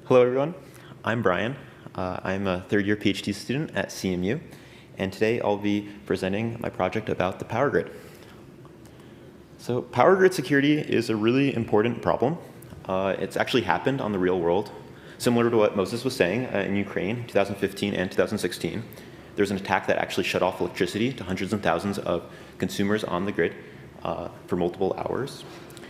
Hello, everyone. I'm Brian. I'm a third-year PhD student at CMU, and today I'll be presenting my project about the power grid. So power grid security is a really important problem. It's actually happened on the real world, similar to what Moses was saying in Ukraine in 2015 and 2016. There's an attack that actually shut off electricity to hundreds and thousands of consumers on the grid for multiple hours.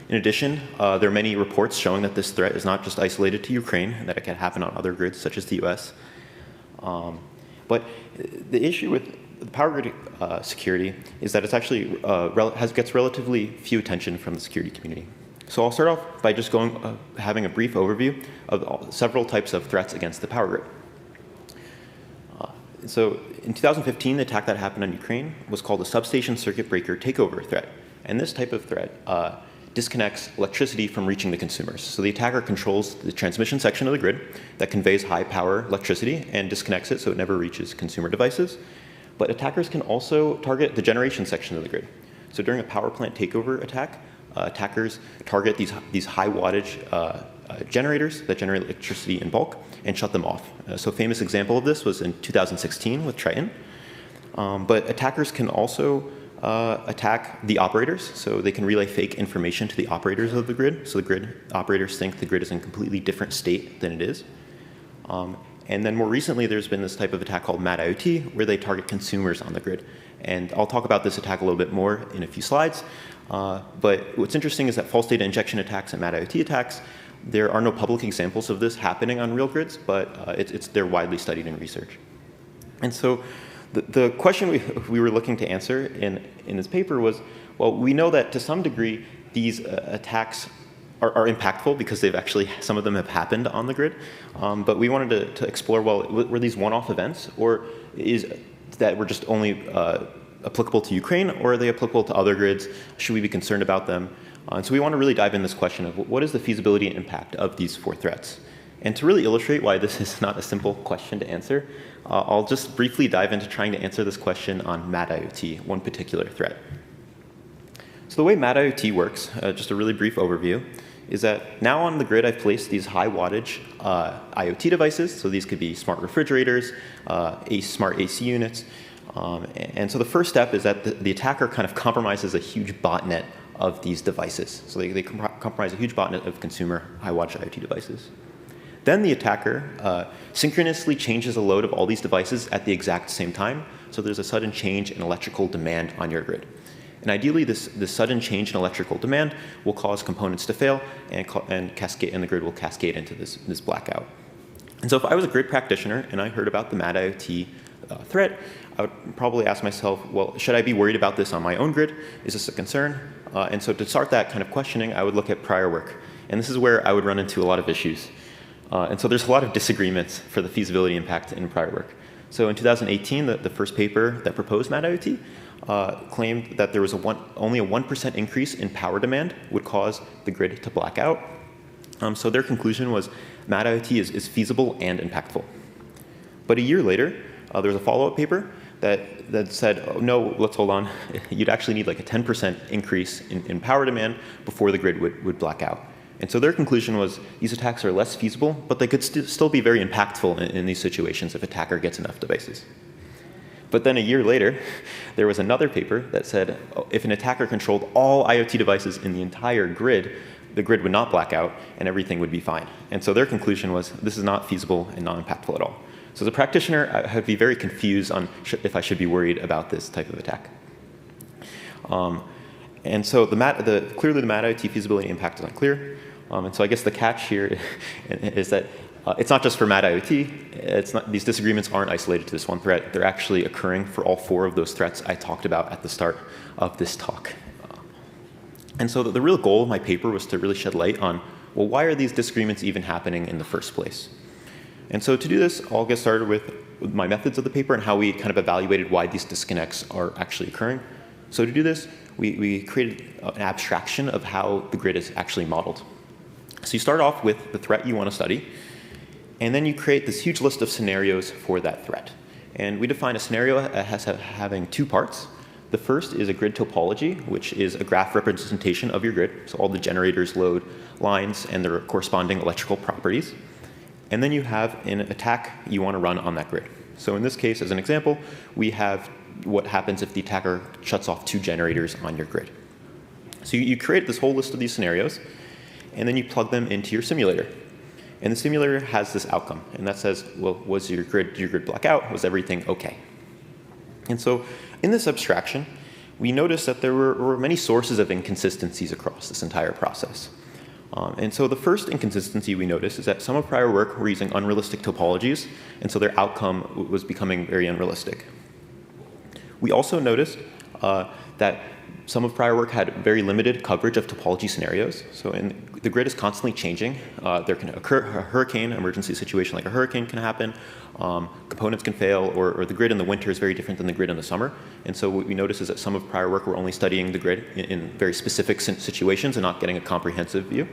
In addition, there are many reports showing that this threat is not just isolated to Ukraine, and that it can happen on other grids, such as the US. But the issue with the power grid security is that it's actually gets relatively few attention from the security community. So I'll start off by just having a brief overview of several types of threats against the power grid. So in 2015, the attack that happened on Ukraine was called a substation circuit breaker takeover threat. And this type of threat disconnects electricity from reaching the consumers. So the attacker controls the transmission section of the grid that conveys high power electricity and disconnects it so it never reaches consumer devices. But attackers can also target the generation section of the grid. So during a power plant takeover attack, attackers target these high wattage generators that generate electricity in bulk and shut them off. So a famous example of this was in 2016 with Triton. But attackers can also attack the operators, so they can relay fake information to the operators of the grid. So the grid operators think the grid is in a completely different state than it is. And then more recently, there's been this type of attack called MadloT, where they target consumers on the grid. And I'll talk about this attack a little bit more in a few slides. But what's interesting is that false data injection attacks and MadloT attacks, there are no public examples of this happening on real grids, but they're widely studied in research. And so the question we were looking to answer in this paper was, well, we know that to some degree these attacks are impactful because some of them have happened on the grid. But we wanted to explore, well, were these one-off events, or is that were just only applicable to Ukraine, or are they applicable to other grids? Should we be concerned about them? And so we want to really dive in this question of what is the feasibility and impact of these four threats? And to really illustrate why this is not a simple question to answer, I'll just briefly dive into trying to answer this question on MadloT, one particular threat. So the way MadloT works, just a really brief overview, is that now on the grid I've placed these high wattage IoT devices. So these could be smart refrigerators, smart AC units. And so the first step is that the attacker kind of compromises a huge botnet of these devices. So they compromise a huge botnet of consumer high wattage IoT devices. Then the attacker synchronously changes the load of all these devices at the exact same time. So there's a sudden change in electrical demand on your grid. And ideally, this sudden change in electrical demand will cause components to fail and cascade, and the grid will cascade into this blackout. And so if I was a grid practitioner and I heard about the MadloT threat, I would probably ask myself, well, should I be worried about this on my own grid? Is this a concern? And so to start that kind of questioning, I would look at prior work. And this is where I would run into a lot of issues. And so there's a lot of disagreements for the feasibility impact in prior work. So in 2018, the first paper that proposed MadloT claimed that there was only a 1% increase in power demand would cause the grid to black out. So their conclusion was MadloT is feasible and impactful. But a year later, there was a follow-up paper that said, oh, no, let's hold on. You'd actually need like a 10% increase in power demand before the grid would black out. And so their conclusion was these attacks are less feasible, but they could still be very impactful in these situations if attacker gets enough devices. But then a year later, there was another paper that said if an attacker controlled all IoT devices in the entire grid, the grid would not black out and everything would be fine. And so their conclusion was this is not feasible and not impactful at all. So as a practitioner, I'd be very confused on if I should be worried about this type of attack. And so clearly the MadloT feasibility impact is unclear. And so I guess the catch here is that it's not just for MadloT. These disagreements aren't isolated to this one threat. They're actually occurring for all four of those threats I talked about at the start of this talk. And so the real goal of my paper was to really shed light on, well, why are these disagreements even happening in the first place? And so to do this, I'll get started with my methods of the paper and how we kind of evaluated why these disconnects are actually occurring. So to do this, we created an abstraction of how the grid is actually modeled. So you start off with the threat you want to study, and then you create this huge list of scenarios for that threat. And we define a scenario as having two parts. The first is a grid topology, which is a graph representation of your grid, so all the generators, load, lines, and their corresponding electrical properties. And then you have an attack you want to run on that grid. So in this case, as an example, we have what happens if the attacker shuts off 2 generators on your grid. So you create this whole list of these scenarios, and then you plug them into your simulator. And the simulator has this outcome, and that says, well, was your grid black out? Was everything OK? And so in this abstraction, we noticed that there were many sources of inconsistencies across this entire process. And so the first inconsistency we noticed is that some of prior work were using unrealistic topologies, and so their outcome was becoming very unrealistic. We also noticed that some of prior work had very limited coverage of topology scenarios. So the grid is constantly changing. There can occur a hurricane, emergency situation like a hurricane can happen. Components can fail, or the grid in the winter is very different than the grid in the summer. And so what we noticed is that some of prior work were only studying the grid in very specific situations and not getting a comprehensive view.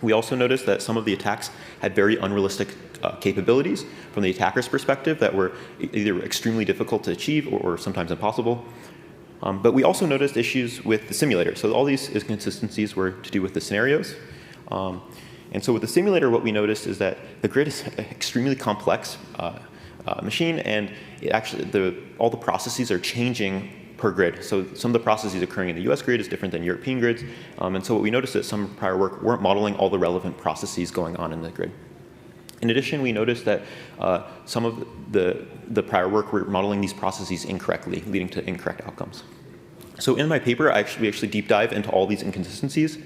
We also noticed that some of the attacks had very unrealistic capabilities from the attacker's perspective that were either extremely difficult to achieve or sometimes impossible. But we also noticed issues with the simulator. So all these inconsistencies were to do with the scenarios. And so with the simulator, what we noticed is that the grid is an extremely complex machine, and all the processes are changing per grid. So some of the processes occurring in the US grid is different than European grids. And so what we noticed is that some prior work weren't modeling all the relevant processes going on in the grid. In addition, we noticed that some of the prior work were modeling these processes incorrectly, leading to incorrect outcomes. So in my paper, we actually deep dive into all these inconsistencies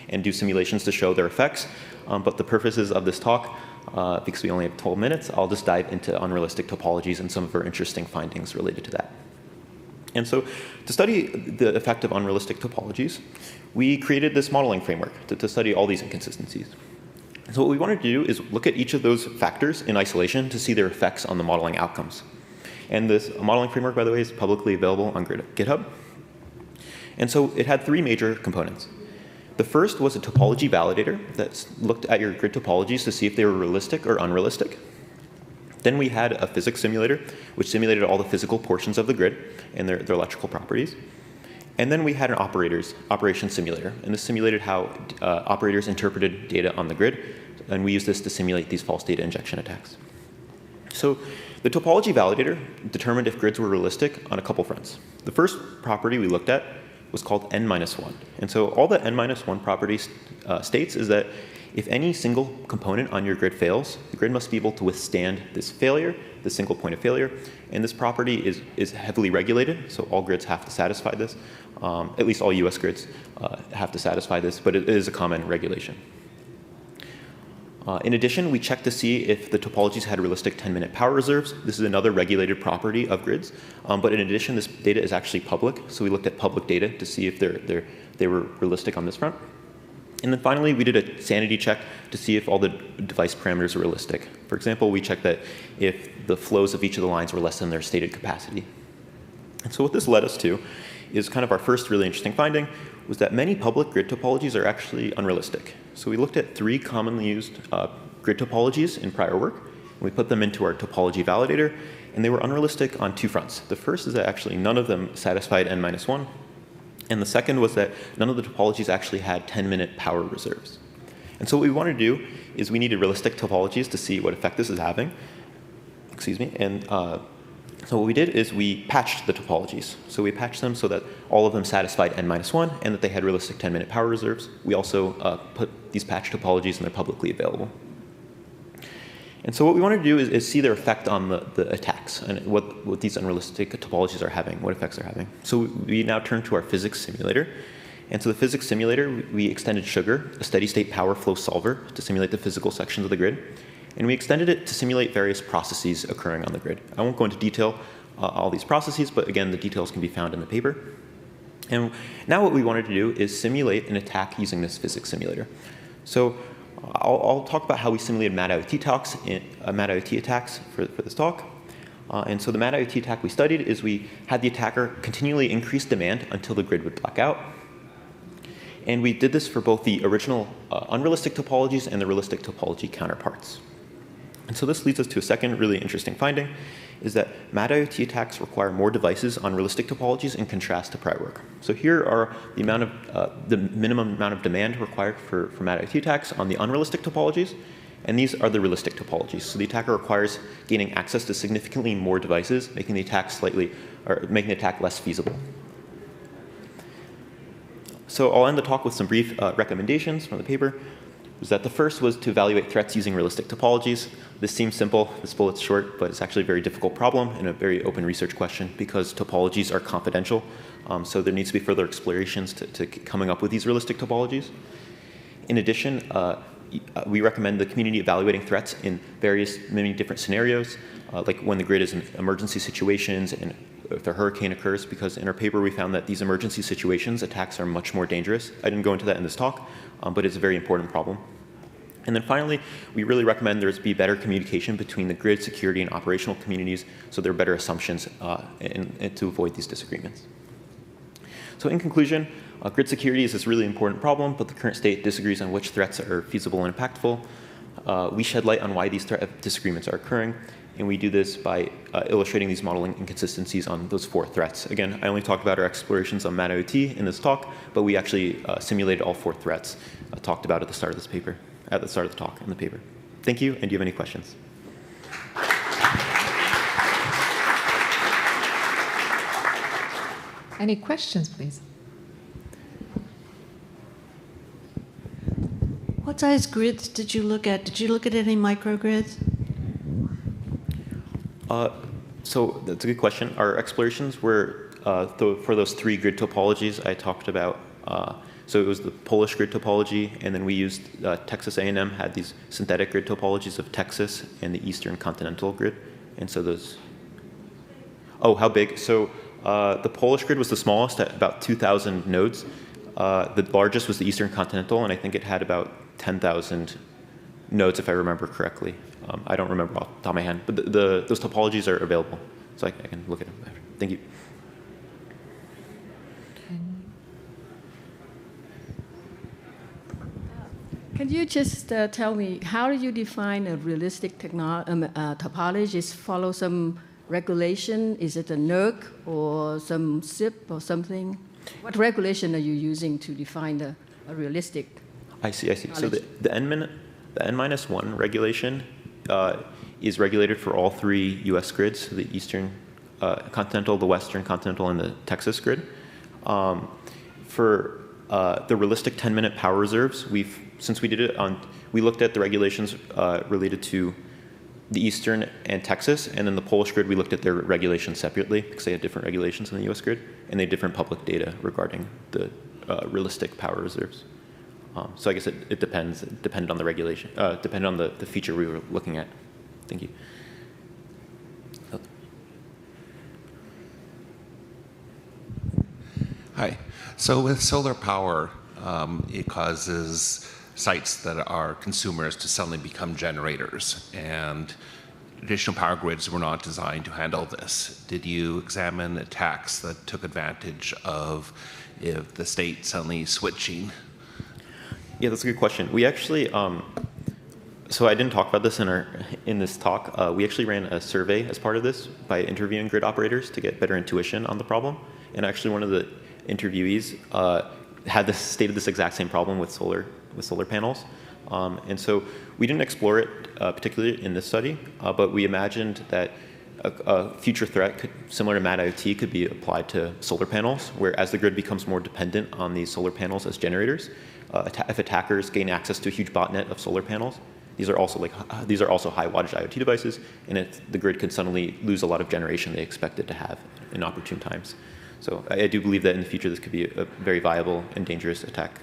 and do simulations to show their effects. But the purposes of this talk, because we only have 12 minutes, I'll just dive into unrealistic topologies and some of our interesting findings related to that. And so to study the effect of unrealistic topologies, we created this modeling framework to study all these inconsistencies. So what we wanted to do is look at each of those factors in isolation to see their effects on the modeling outcomes. And this modeling framework, by the way, is publicly available on GitHub. And so it had 3 major components. The first was a topology validator that looked at your grid topologies to see if they were realistic or unrealistic. Then we had a physics simulator, which simulated all the physical portions of the grid and their electrical properties. And then we had an operation simulator, and this simulated how operators interpreted data on the grid, and we used this to simulate these false data injection attacks. So the topology validator determined if grids were realistic on a couple fronts. The first property we looked at was called n-1. And so all that n-1 property states is that if any single component on your grid fails, the grid must be able to withstand this failure, this single point of failure. And this property is heavily regulated, so all grids have to satisfy this. At least all US grids have to satisfy this, but it is a common regulation. In addition, we checked to see if the topologies had realistic 10-minute power reserves. This is another regulated property of grids. But in addition, this data is actually public, so we looked at public data to see if they were realistic on this front. And then finally, we did a sanity check to see if all the device parameters are realistic. For example, we checked that if the flows of each of the lines were less than their stated capacity. And so what this led us to is kind of our first really interesting finding was that many public grid topologies are actually unrealistic. So we looked at 3 commonly used grid topologies in prior work, and we put them into our topology validator, and they were unrealistic on 2 fronts. The first is that actually none of them satisfied n-1, and the second was that none of the topologies actually had 10-minute power reserves. And so what we wanted to do is we needed realistic topologies to see what effect this is having. Excuse me. And so what we did is we patched the topologies. So we patched them so that all of them satisfied n-1 and that they had realistic 10-minute power reserves. We also put these patched topologies and they're publicly available. And so what we want to do is see their effect on the attacks and what these unrealistic topologies are having, what effects they're having. So we now turn to our physics simulator. And so the physics simulator, we extended Sugar, a steady-state power flow solver, to simulate the physical sections of the grid. And we extended it to simulate various processes occurring on the grid. I won't go into detail all these processes, but again, the details can be found in the paper. And now what we wanted to do is simulate an attack using this physics simulator. So I'll talk about how we simulated MadloT attacks for this talk. And so the MadloT attack we studied is we had the attacker continually increase demand until the grid would black out. And we did this for both the original unrealistic topologies and the realistic topology counterparts. And so this leads us to a second really interesting finding, is that MadloT attacks require more devices on realistic topologies in contrast to prior work. So here are the minimum amount of demand required for MadloT attacks on the unrealistic topologies, And these are the realistic topologies. So the attacker requires gaining access to significantly more devices, making the attack less feasible. So I'll end the talk with some brief recommendations from the paper. The first was to evaluate threats using realistic topologies. This seems simple, this bullet's short, but it's actually a very difficult problem and a very open research question because topologies are confidential. So there needs to be further explorations to coming up with these realistic topologies. In addition, we recommend the community evaluating threats in many different scenarios, like when the grid is in emergency situations and if a hurricane occurs, because in our paper we found that these emergency situations, attacks are much more dangerous. I didn't go into that in this talk, but it's a very important problem. And then finally, we really recommend there be better communication between the grid, security, and operational communities so there are better assumptions and to avoid these disagreements. So in conclusion, grid security is this really important problem, but the current state disagrees on which threats are feasible and impactful. We shed light on why these disagreements are occurring, and we do this by illustrating these modeling inconsistencies on those 4 threats. Again, I only talked about our explorations on MadloT in this talk, but we actually simulated all 4 threats talked about at the start of this paper, at the start of the talk in the paper. Thank you, and do you have any questions? Any questions, please? What size grids did you look at? Did you look at any microgrids? So that's a good question. Our explorations were for those 3 grid topologies I talked about. So it was the Polish grid topology, and then we used Texas A&M had these synthetic grid topologies of Texas and the Eastern Continental grid. And so those, how big? So the Polish grid was the smallest at about 2,000 nodes. The largest was the Eastern Continental, and I think it had about 10,000 nodes, if I remember correctly. I don't remember off the top of my head, but those topologies are available, so I can look at them after. Thank you. Can you just tell me, how do you define a realistic topology? Is follow some regulation? Is it a NERC or some SIP or something? What regulation are you using to define a realistic? I see. So the N-1 regulation is regulated for all 3 US grids, the Eastern Continental, the Western Continental, and the Texas grid. For the realistic 10-minute power reserves, since we did it we looked at the regulations related to the Eastern and Texas, and then the Polish grid, we looked at their regulations separately because they had different regulations in the US grid, and they had different public data regarding the realistic power reserves. So I guess it depended on the regulation, depended on the feature we were looking at. Thank you. Hi. So with solar power, it causes sites that are consumers to suddenly become generators, and traditional power grids were not designed to handle this. Did you examine attacks that took advantage of if the state suddenly switching? Yeah, that's a good question. We actually, so I didn't talk about this in this talk. We actually ran a survey as part of this by interviewing grid operators to get better intuition on the problem. And actually, one of the interviewees stated this exact same problem with solar panels. And so we didn't explore it particularly in this study, but we imagined that a future threat similar to MadloT could be applied to solar panels, where as the grid becomes more dependent on these solar panels as generators, if attackers gain access to a huge botnet of solar panels, these are also high wattage IoT devices, and the grid could suddenly lose a lot of generation they expected to have in opportune times. So I do believe that in the future this could be a very viable and dangerous attack